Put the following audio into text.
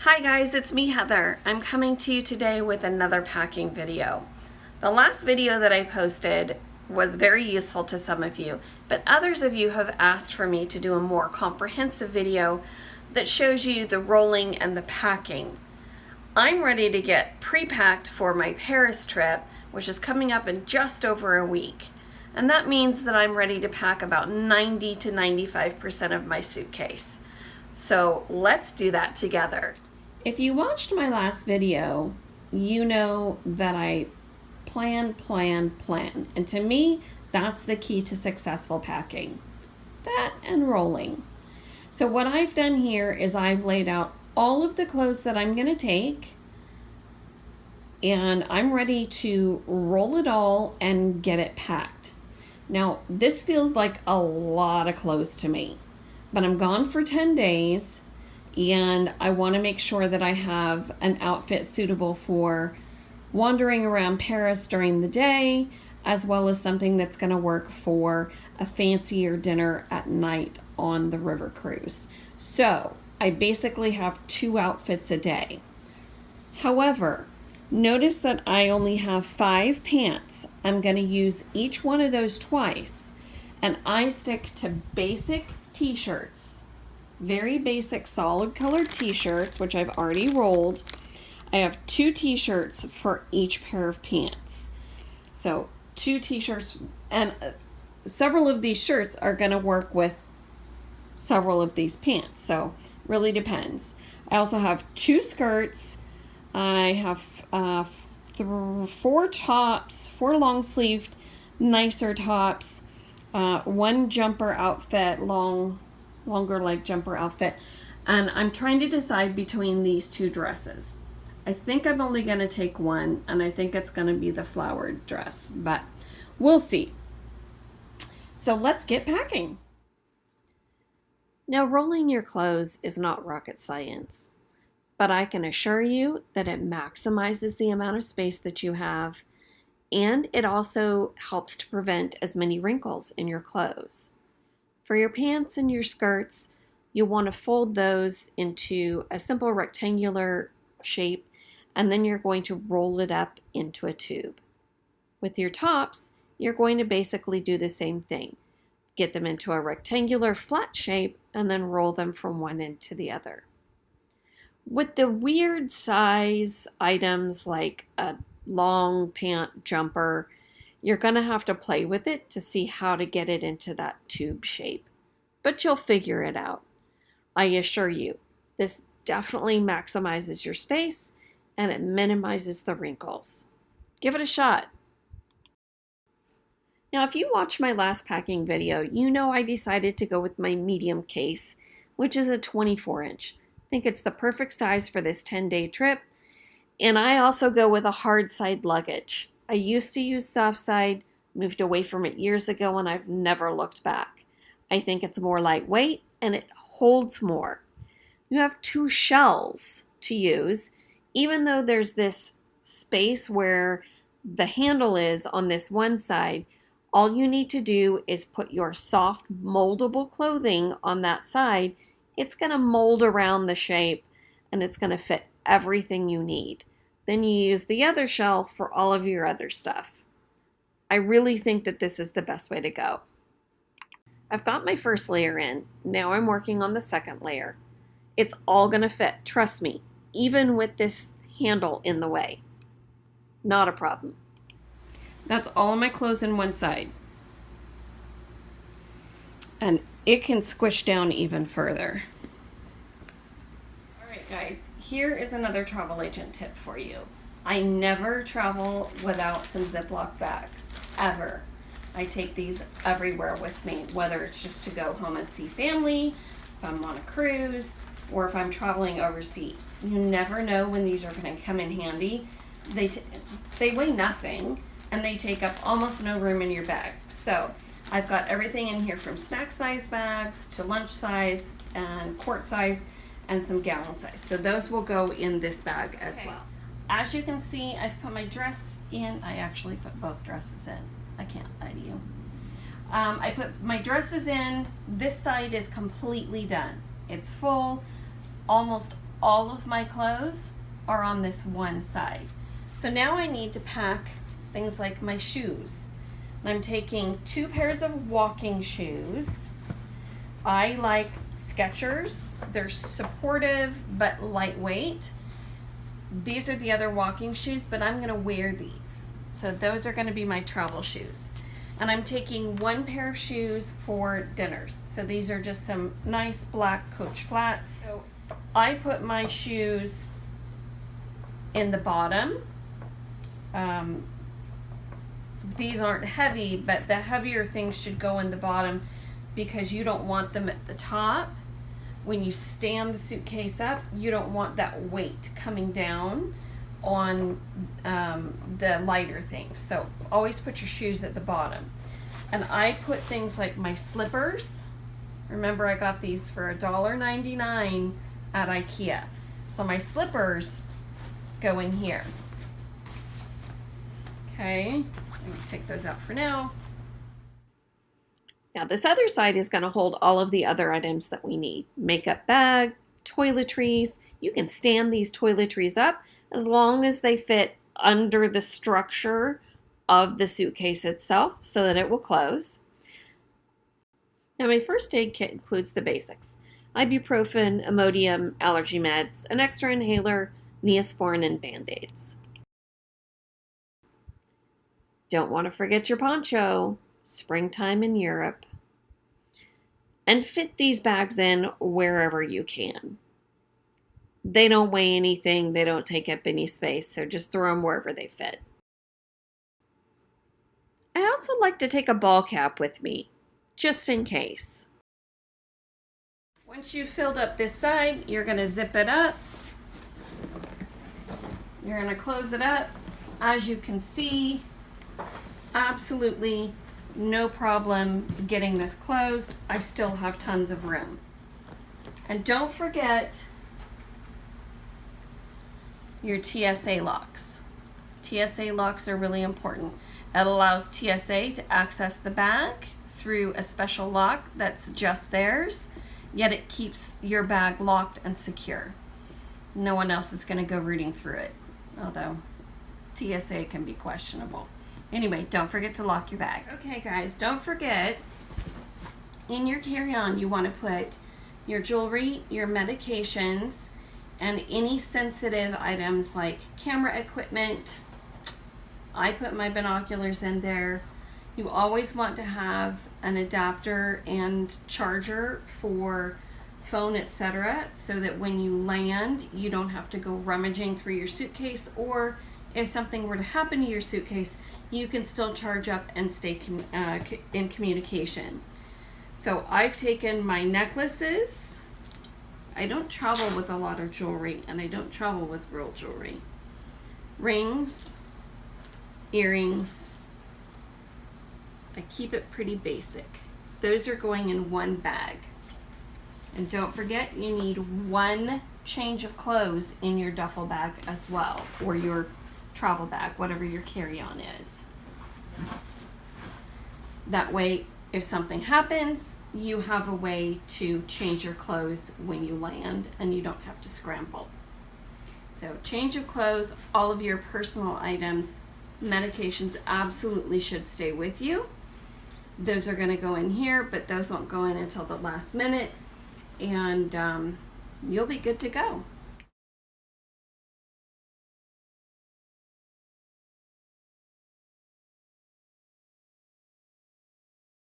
Hi guys, it's me Heather. I'm coming to you today with another packing video. The last video that I posted was very useful to some of you, but others of you have asked for me to do a more comprehensive video that shows you the rolling and the packing. I'm ready to get pre-packed for my Paris trip, which is coming up in just over a week. And that means that I'm ready to pack about 90 to 95% of my suitcase. So let's do that together. If you watched my last video, you know that I plan. And to me, that's the key to successful packing. That and rolling. So what I've done here is I've laid out all of the clothes that I'm going to take, and I'm ready to roll it all and get it packed. Now, this feels like a lot of clothes to me, but I'm gone for 10 days. And I want to make sure that I have an outfit suitable for wandering around Paris during the day, as well as something that's going to work for a fancier dinner at night on the river cruise. So I basically have 2 outfits a day. However, notice that I only have 5 pants. I'm going to use each one of those twice, and I stick to basic t-shirts. Very basic solid colored t-shirts, which I've already rolled. I have 2 t-shirts for each pair of pants. So 2 t-shirts, and several of these shirts are going to work with several of these pants. So really depends. I also have 2 skirts. I have 4 tops, 4 long sleeved nicer tops, 1 jumper outfit, longer leg jumper outfit, and I'm trying to decide between these 2 dresses. I think I'm only going to take one, and I think it's going to be the flowered dress, but we'll see. So let's get packing. Now, rolling your clothes is not rocket science, but I can assure you that it maximizes the amount of space that you have, and it also helps to prevent as many wrinkles in your clothes. For your pants and your skirts, you'll want to fold those into a simple rectangular shape, and then you're going to roll it up into a tube. With your tops, you're going to basically do the same thing. Get them into a rectangular flat shape and then roll them from one end to the other. With the weird size items like a long pant jumper, you're going to have to play with it to see how to get it into that tube shape, but you'll figure it out. I assure you, this definitely maximizes your space and it minimizes the wrinkles. Give it a shot. Now, if you watched my last packing video, you know I decided to go with my medium case, which is a 24-inch. I think it's the perfect size for this 10-day trip, and I also go with a hard side luggage. I used to use soft side, moved away from it years ago, and I've never looked back. I think it's more lightweight and it holds more. You have 2 shells to use, even though there's this space where the handle is on this one side. All you need to do is put your soft moldable clothing on that side. It's going to mold around the shape and it's going to fit everything you need. Then you use the other shell for all of your other stuff. I really think that this is the best way to go. I've got my first layer in. Now I'm working on the second layer. It's all going to fit, trust me, even with this handle in the way. Not a problem. That's all my clothes in one side. And it can squish down even further. All right, guys. Here is another travel agent tip for you. I never travel without some Ziploc bags, ever. I take these everywhere with me, whether it's just to go home and see family, if I'm on a cruise, or if I'm traveling overseas. You never know when these are going to come in handy. They weigh nothing, and they take up almost no room in your bag. So I've got everything in here from snack size bags to lunch size and quart size, and some gallon size. So those will go in this bag as well. As you can see, I've put my dress in. I actually put both dresses in. I can't lie to you. I put my dresses in. This side is completely done. It's full. Almost all of my clothes are on this one side. So now I need to pack things like my shoes. I'm taking 2 pairs of walking shoes. I like Skechers. They're supportive but lightweight. These are the other walking shoes, but I'm gonna wear these. So those are gonna be my travel shoes. And I'm taking 1 pair of shoes for dinners. So these are just some nice black Coach flats. So I put my shoes in the bottom. These aren't heavy, but the heavier things should go in the bottom because you don't want them at the top. When you stand the suitcase up, you don't want that weight coming down on the lighter things. So always put your shoes at the bottom. And I put things like my slippers. Remember, I got these for $1.99 at IKEA. So my slippers go in here. Okay, I'm gonna take those out for now. Now this other side is gonna hold all of the other items that we need. Makeup bag, toiletries. You can stand these toiletries up as long as they fit under the structure of the suitcase itself so that it will close. Now my first aid kit includes the basics: ibuprofen, Imodium, allergy meds, an extra inhaler, Neosporin, and Band-Aids. Don't want to forget your poncho, springtime in Europe. And fit these bags in wherever you can. They don't weigh anything, they don't take up any space, so just throw them wherever they fit. I also like to take a ball cap with me, just in case. Once you've filled up this side, you're going to zip it up. You're going to close it up. As you can see, absolutely no problem getting this closed. I still have tons of room. And don't forget your TSA locks. TSA locks are really important. It allows TSA to access the bag through a special lock that's just theirs, yet it keeps your bag locked and secure. No one else is going to go rooting through it, although TSA can be questionable. Anyway, don't forget to lock your bag. Okay guys, don't forget, in your carry-on you want to put your jewelry, your medications, and any sensitive items like camera equipment. I put my binoculars in there. You always want to have an adapter and charger for phone, etc., so that when you land, you don't have to go rummaging through your suitcase, or if something were to happen to your suitcase, you can still charge up and stay in communication. So I've taken my necklaces. I don't travel with a lot of jewelry, and I don't travel with real jewelry. Rings, earrings. I keep it pretty basic. Those are going in one bag. And don't forget, you need 1 change of clothes in your duffel bag as well, or your travel bag, whatever your carry-on is. That way, if something happens, you have a way to change your clothes when you land and you don't have to scramble. So change of clothes, all of your personal items, medications absolutely should stay with you. Those are going to go in here, but those won't go in until the last minute, and you'll be good to go.